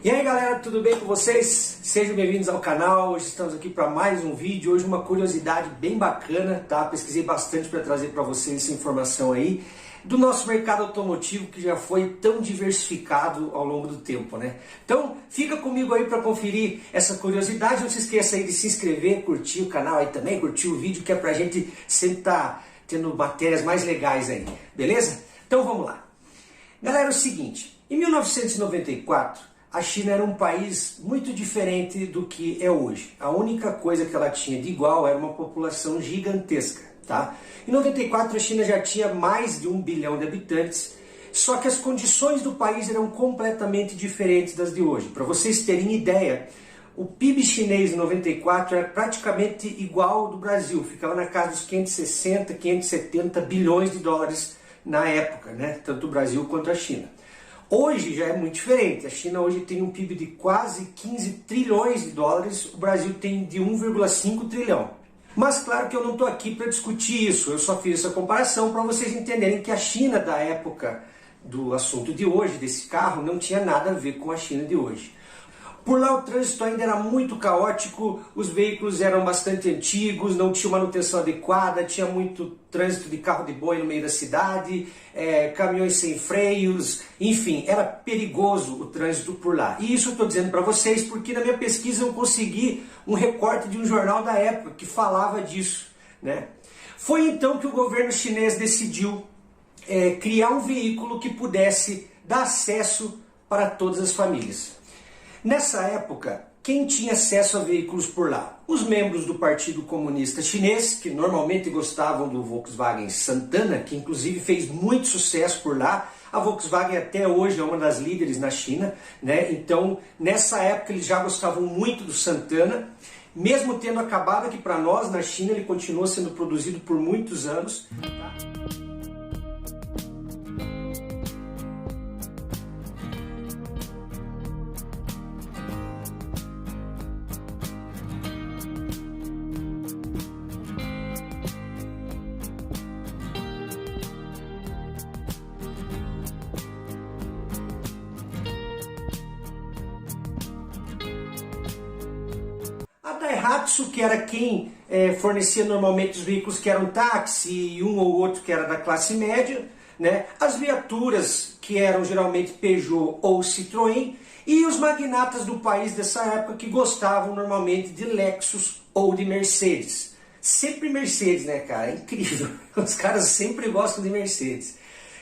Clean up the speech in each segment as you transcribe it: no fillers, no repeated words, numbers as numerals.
E aí galera, tudo bem com vocês? Sejam bem-vindos ao canal. Hoje estamos aqui para mais um vídeo. Hoje uma curiosidade bem bacana, tá? Pesquisei bastante para trazer para vocês essa informação aí do nosso mercado automotivo, que já foi tão diversificado ao longo do tempo, né? Então fica comigo aí para conferir essa curiosidade. Não se esqueça aí de se inscrever, curtir o canal aí também, curtir o vídeo, que é pra gente sempre estar tendo matérias mais legais aí, beleza? Então vamos lá. Galera, é o seguinte, em 1994 a China era um país muito diferente do que é hoje. A única coisa que ela tinha de igual era uma população gigantesca, tá? Em 94 a China já tinha mais de 1 bilhão de habitantes, só que as condições do país eram completamente diferentes das de hoje. Para vocês terem ideia, o PIB chinês em 94 era praticamente igual ao do Brasil, ficava na casa dos 560, 570 bilhões de dólares na época, né? Tanto o Brasil quanto a China. Hoje já é muito diferente. A China hoje tem um PIB de quase 15 trilhões de dólares, o Brasil tem de 1,5 trilhão. Mas claro que eu não estou aqui para discutir isso, eu só fiz essa comparação para vocês entenderem que a China da época do assunto de hoje, desse carro, não tinha nada a ver com a China de hoje. Por lá o trânsito ainda era muito caótico, os veículos eram bastante antigos, não tinha manutenção adequada, tinha muito trânsito de carro de boi no meio da cidade, caminhões sem freios, enfim, era perigoso o trânsito por lá. E isso eu estou dizendo para vocês porque na minha pesquisa eu consegui um recorte de um jornal da época que falava disso, né? Foi então que o governo chinês decidiu criar um veículo que pudesse dar acesso para todas as famílias. Nessa época, quem tinha acesso a veículos por lá? Os membros do Partido Comunista Chinês, que normalmente gostavam do Volkswagen Santana, que inclusive fez muito sucesso por lá. A Volkswagen até hoje é uma das líderes na China, né? Então, nessa época eles já gostavam muito do Santana, mesmo tendo acabado aqui para nós, na China, ele continuou sendo produzido por muitos anos. A Daihatsu, que era quem fornecia normalmente os veículos que eram táxi e um ou outro que era da classe média, né? As viaturas que eram geralmente Peugeot ou Citroën, e os magnatas do país dessa época que gostavam normalmente de Lexus ou de Mercedes. Sempre Mercedes, né, cara? É incrível. Os caras sempre gostam de Mercedes.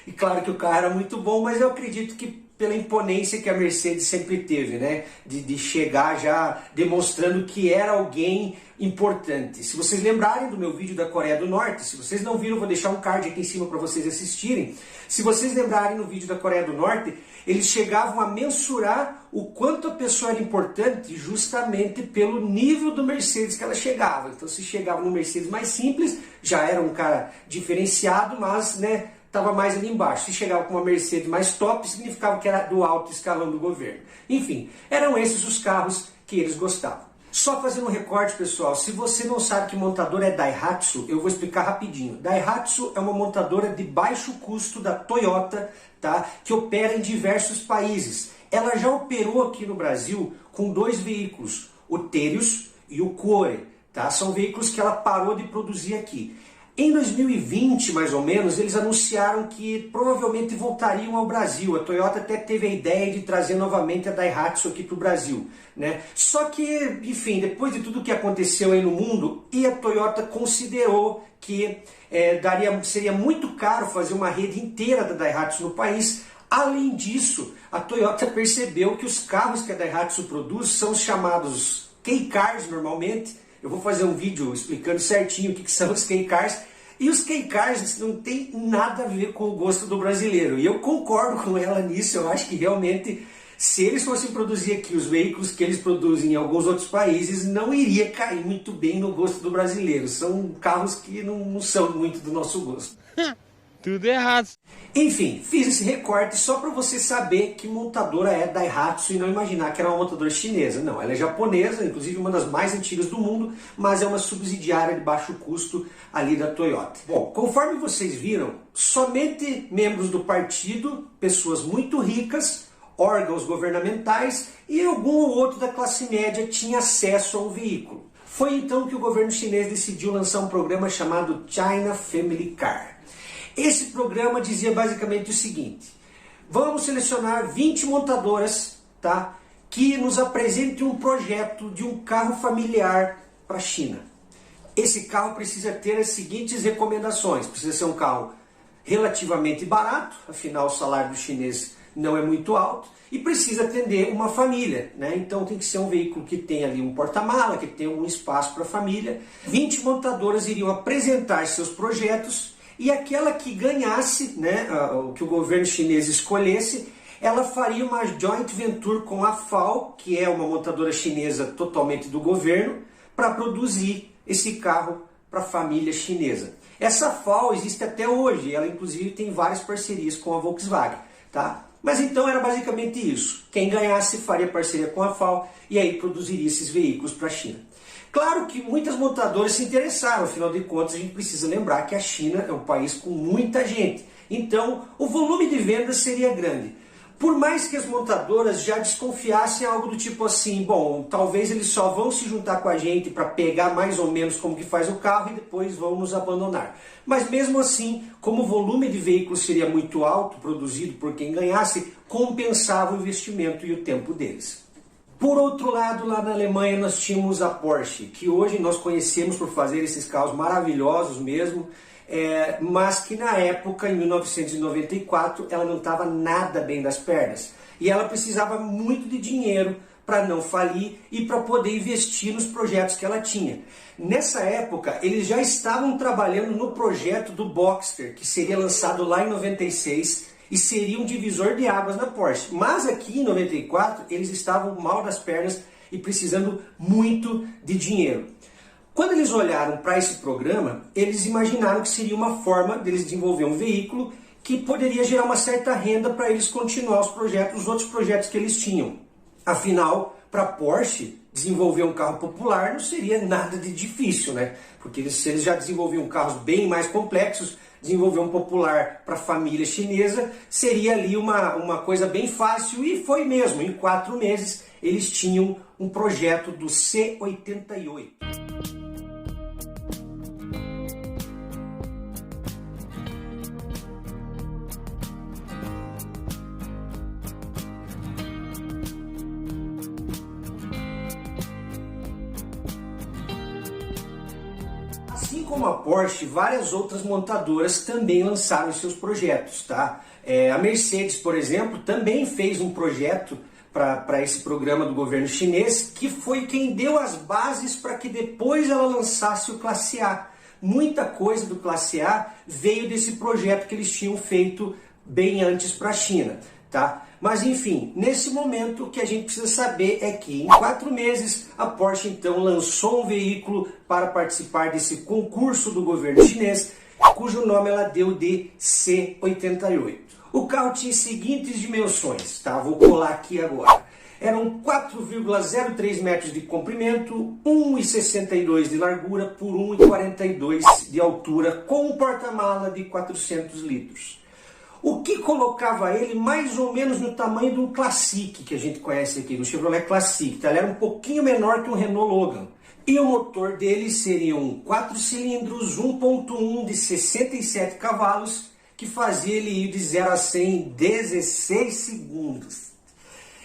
E claro que o carro era muito bom, mas eu acredito que pela imponência que a Mercedes sempre teve, né? De chegar já demonstrando que era alguém importante. Se vocês lembrarem do meu vídeo da Coreia do Norte, se vocês não viram, eu vou deixar um card aqui em cima para vocês assistirem. Se vocês lembrarem no vídeo da Coreia do Norte, eles chegavam a mensurar o quanto a pessoa era importante justamente pelo nível do Mercedes que ela chegava. Então se chegava no Mercedes mais simples, já era um cara diferenciado, mas, né, estava mais ali embaixo. Se chegava com uma Mercedes mais top, significava que era do alto escalão do governo. Enfim, eram esses os carros que eles gostavam. Só fazendo um recorte, pessoal, se você não sabe que montadora é Daihatsu, eu vou explicar rapidinho. Daihatsu é uma montadora de baixo custo da Toyota, tá? Que opera em diversos países. Ela já operou aqui no Brasil com 2 veículos, o Terios e o Core, tá? São veículos que ela parou de produzir aqui. Em 2020, mais ou menos, eles anunciaram que provavelmente voltariam ao Brasil. A Toyota até teve a ideia de trazer novamente a Daihatsu aqui para o Brasil, né? Só que, enfim, depois de tudo que aconteceu aí no mundo, e a Toyota considerou que seria muito caro fazer uma rede inteira da Daihatsu no país. Além disso, a Toyota percebeu que os carros que a Daihatsu produz são os chamados K-Cars normalmente. Eu vou fazer um vídeo explicando certinho o que são os K-Cars. E os K-Cars não tem nada a ver com o gosto do brasileiro. E eu concordo com ela nisso. Eu acho que realmente, se eles fossem produzir aqui os veículos que eles produzem em alguns outros países, não iria cair muito bem no gosto do brasileiro. São carros que não são muito do nosso gosto. Tudo errado. Enfim, fiz esse recorte só para você saber que montadora é Daihatsu e não imaginar que era uma montadora chinesa. Não, ela é japonesa, inclusive uma das mais antigas do mundo, mas é uma subsidiária de baixo custo ali da Toyota. Bom, conforme vocês viram, somente membros do partido, pessoas muito ricas órgãos governamentais e algum ou outro da classe média tinha acesso ao veículo. Foi então que o governo chinês decidiu lançar um programa chamado China Family Car. Esse programa dizia basicamente o seguinte: vamos selecionar 20 montadoras, tá, que nos apresentem um projeto de um carro familiar para a China. Esse carro precisa ter as seguintes recomendações: precisa ser um carro relativamente barato, afinal o salário do chinês não é muito alto, e precisa atender uma família, né? Então tem que ser um veículo que tenha ali um porta-mala, que tenha um espaço para a família. 20 montadoras iriam apresentar seus projetos e aquela que ganhasse, né, o que o governo chinês escolhesse, ela faria uma joint venture com a FAW, que é uma montadora chinesa totalmente do governo, para produzir esse carro para a família chinesa. Essa FAW existe até hoje, ela inclusive tem várias parcerias com a Volkswagen, tá? Mas então era basicamente isso. Quem ganhasse faria parceria com a FAW e aí produziria esses veículos para a China. Claro que muitas montadoras se interessaram, afinal de contas a gente precisa lembrar que a China é um país com muita gente. Então o volume de vendas seria grande. Por mais que as montadoras já desconfiassem algo do tipo assim, bom, talvez eles só vão se juntar com a gente para pegar mais ou menos como que faz o carro e depois vão nos abandonar. Mas mesmo assim, como o volume de veículos seria muito alto, produzido por quem ganhasse, compensava o investimento e o tempo deles. Por outro lado, lá na Alemanha nós tínhamos a Porsche, que hoje nós conhecemos por fazer esses carros maravilhosos mesmo, mas que na época, em 1994, ela não estava nada bem das pernas. E ela precisava muito de dinheiro para não falir e para poder investir nos projetos que ela tinha. Nessa época, eles já estavam trabalhando no projeto do Boxster, que seria lançado lá em 96 e seria um divisor de águas na Porsche. Mas aqui em 94, eles estavam mal das pernas e precisando muito de dinheiro. Quando eles olharam para esse programa, eles imaginaram que seria uma forma deles desenvolver um veículo que poderia gerar uma certa renda para eles continuar os outros projetos que eles tinham. Afinal, para a Porsche, desenvolver um carro popular não seria nada de difícil, né? Porque se eles já desenvolviam carros bem mais complexos, desenvolver um popular para a família chinesa seria ali uma coisa bem fácil, e foi mesmo. Em 4 meses, eles tinham um projeto do C88. Assim como a Porsche, várias outras montadoras também lançaram seus projetos, tá? A Mercedes, por exemplo, também fez um projeto para esse programa do governo chinês, que foi quem deu as bases para que depois ela lançasse o Classe A. Muita coisa do Classe A veio desse projeto que eles tinham feito bem antes para a China, tá? Mas enfim, nesse momento o que a gente precisa saber é que em 4 meses a Porsche então lançou um veículo para participar desse concurso do governo chinês, cujo nome ela deu de C88. O carro tinha as seguintes dimensões, tá? Vou colar aqui agora. Eram 4,03 metros de comprimento, 1,62 de largura por 1,42 de altura, com um porta-mala de 400 litros. O que colocava ele mais ou menos no tamanho de um Classic, que a gente conhece aqui, do Chevrolet Classic. Tá? Ele era um pouquinho menor que um Renault Logan. E o motor dele seria um 4 cilindros 1.1 de 67 cavalos, que fazia ele ir de 0 a 100 em 16 segundos.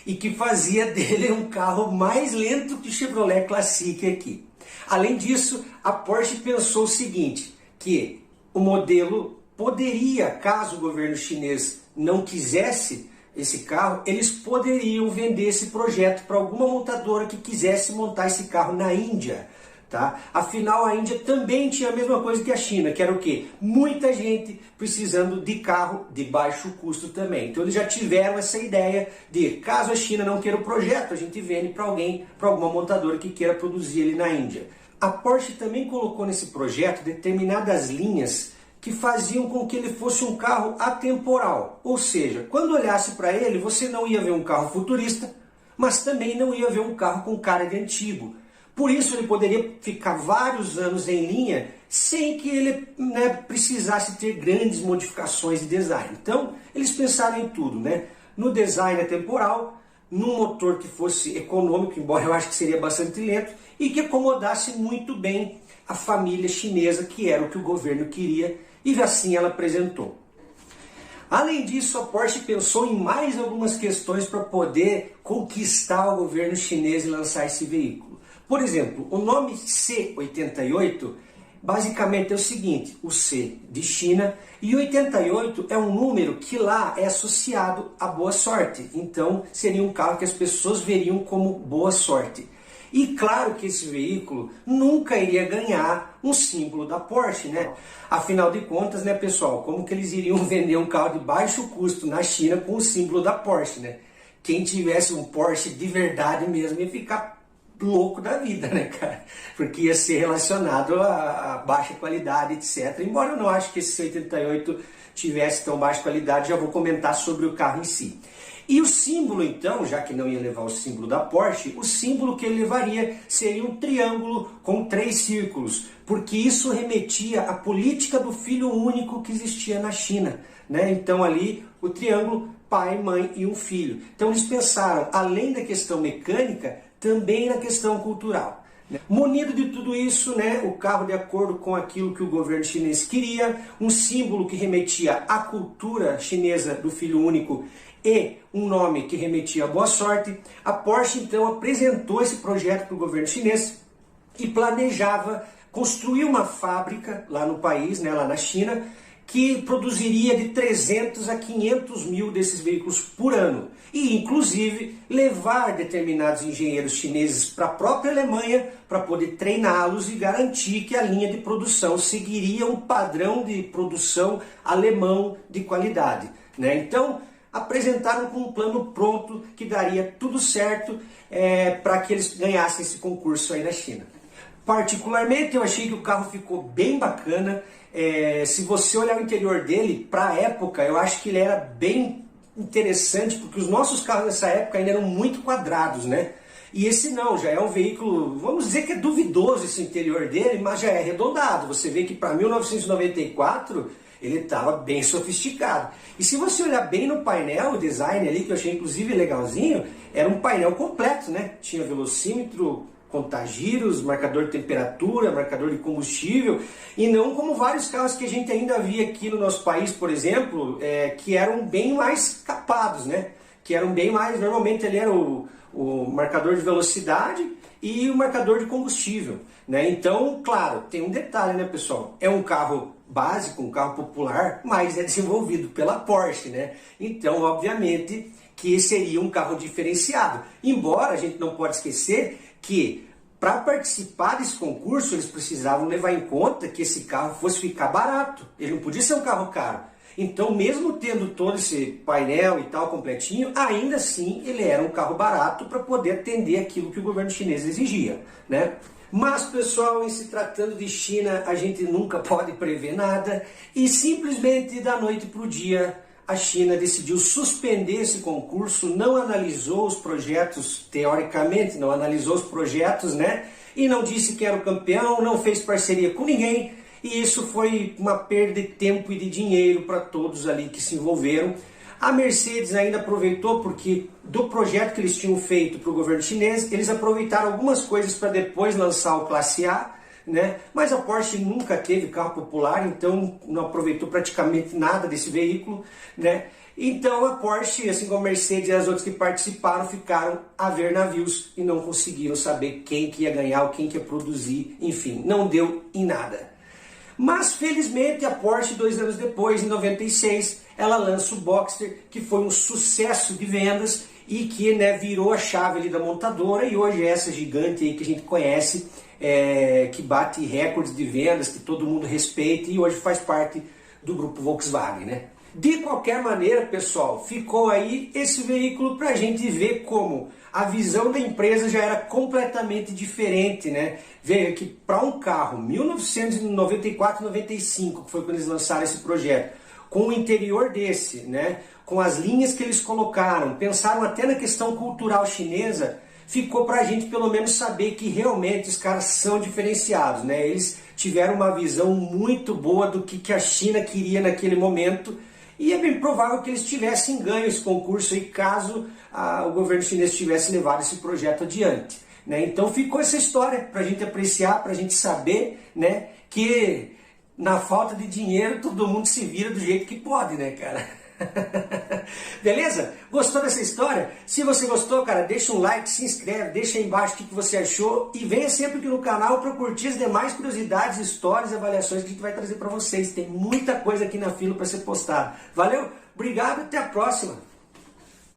E que fazia dele um carro mais lento que o Chevrolet Classic aqui. Além disso, a Porsche pensou o seguinte, que o modelo poderia, caso o governo chinês não quisesse esse carro, eles poderiam vender esse projeto para alguma montadora que quisesse montar esse carro na Índia. Tá? Afinal, a Índia também tinha a mesma coisa que a China, que era o quê? Muita gente precisando de carro de baixo custo também. Então eles já tiveram essa ideia de, caso a China não queira o projeto, a gente vende para alguém, para alguma montadora que queira produzir ele na Índia. A Porsche também colocou nesse projeto determinadas linhas que faziam com que ele fosse um carro atemporal. Ou seja, quando olhasse para ele, você não ia ver um carro futurista, mas também não ia ver um carro com cara de antigo. Por isso ele poderia ficar vários anos em linha sem que ele precisasse ter grandes modificações de design. Então eles pensaram em tudo, né? no design atemporal, num motor que fosse econômico, embora eu acho que seria bastante lento, e que acomodasse muito bem a família chinesa, que era o que o governo queria, e assim ela apresentou. Além disso, a Porsche pensou em mais algumas questões para poder conquistar o governo chinês e lançar esse veículo. Por exemplo, o nome C88 basicamente é o seguinte: o C de China, e 88 é um número que lá é associado à boa sorte. Então seria um carro que as pessoas veriam como boa sorte. E claro que esse veículo nunca iria ganhar um símbolo da Porsche, né? Afinal de contas, né, pessoal, como que eles iriam vender um carro de baixo custo na China com o símbolo da Porsche, né? Quem tivesse um Porsche de verdade mesmo ia ficar louco da vida, né, cara? Porque ia ser relacionado a baixa qualidade, etc. Embora eu não acho que esse 88 tivesse tão baixa qualidade, já vou comentar sobre o carro em si. E o símbolo, então, já que não ia levar o símbolo da Porsche, o símbolo que ele levaria seria um triângulo com 3 círculos, porque isso remetia à política do filho único que existia na China, né? Então ali o triângulo, pai, mãe e um filho. Então eles pensaram, além da questão mecânica, também na questão cultural. Munido de tudo isso, né, o carro de acordo com aquilo que o governo chinês queria, um símbolo que remetia à cultura chinesa do filho único e um nome que remetia à boa sorte, a Porsche então apresentou esse projeto para o governo chinês e planejava construir uma fábrica lá no país, né, lá na China, que produziria de 300 a 500 mil desses veículos por ano. E, inclusive, levar determinados engenheiros chineses para a própria Alemanha para poder treiná-los e garantir que a linha de produção seguiria um padrão de produção alemão de qualidade, né? Então, apresentaram com um plano pronto que daria tudo certo para que eles ganhassem esse concurso aí na China. Particularmente, eu achei que o carro ficou bem bacana. Se você olhar o interior dele, para a época, eu acho que ele era bem interessante, porque os nossos carros nessa época ainda eram muito quadrados, né? E esse não, já é um veículo, vamos dizer que é duvidoso esse interior dele, mas já é arredondado. Você vê que para 1994 ele estava bem sofisticado. E se você olhar bem no painel, o design ali, que eu achei inclusive legalzinho, era um painel completo, né? Tinha velocímetro, contagiros, marcador de temperatura, marcador de combustível, e não como vários carros que a gente ainda via aqui no nosso país, por exemplo, que eram bem mais capados, né? Que eram bem mais, normalmente ali era o marcador de velocidade e o marcador de combustível, né? Então, claro, tem um detalhe, né, pessoal? É um carro básico, um carro popular, mas é desenvolvido pela Porsche, né? Então, obviamente, que seria um carro diferenciado. Embora a gente não pode esquecer que para participar desse concurso eles precisavam levar em conta que esse carro fosse ficar barato. Ele não podia ser um carro caro. Então, mesmo tendo todo esse painel e tal completinho, ainda assim ele era um carro barato para poder atender aquilo que o governo chinês exigia, né? Mas, pessoal, em se tratando de China, a gente nunca pode prever nada, e simplesmente da noite para o dia a China decidiu suspender esse concurso, não analisou os projetos, teoricamente, não analisou os projetos, né? E não disse que era o campeão, não fez parceria com ninguém, e isso foi uma perda de tempo e de dinheiro para todos ali que se envolveram. A Mercedes ainda aproveitou, porque do projeto que eles tinham feito para o governo chinês, eles aproveitaram algumas coisas para depois lançar o Classe A, né? Mas a Porsche nunca teve carro popular, então não aproveitou praticamente nada desse veículo, né? Então a Porsche, assim como a Mercedes e as outras que participaram, ficaram a ver navios e não conseguiram saber quem que ia ganhar ou quem que ia produzir, enfim, não deu em nada. Mas felizmente a Porsche, 2 anos depois, em 96, ela lança o Boxster, que foi um sucesso de vendas e que, né, virou a chave ali da montadora, e hoje é essa gigante aí que a gente conhece, que bate recordes de vendas, que todo mundo respeita, e hoje faz parte do grupo Volkswagen, né? De qualquer maneira, pessoal, ficou aí esse veículo para a gente ver como a visão da empresa já era completamente diferente, né? Veja que para um carro 1994-95, que foi quando eles lançaram esse projeto, com o interior desse, né? Com as linhas que eles colocaram, pensaram até na questão cultural chinesa, ficou para a gente pelo menos saber que realmente os caras são diferenciados, né? Eles tiveram uma visão muito boa do que a China queria naquele momento, E é bem provável que eles tivessem ganho esse concurso aí, caso o governo chinês tivesse levado esse projeto adiante. Né? Então ficou essa história para a gente apreciar, para a gente saber, né, que na falta de dinheiro todo mundo se vira do jeito que pode, né, cara? Beleza? Gostou dessa história? Se você gostou, cara, deixa um like, se inscreve, deixa aí embaixo o que você achou e venha sempre aqui no canal para curtir as demais curiosidades, histórias e avaliações que a gente vai trazer para vocês. Tem muita coisa aqui na fila para ser postada. Valeu? Obrigado e até a próxima!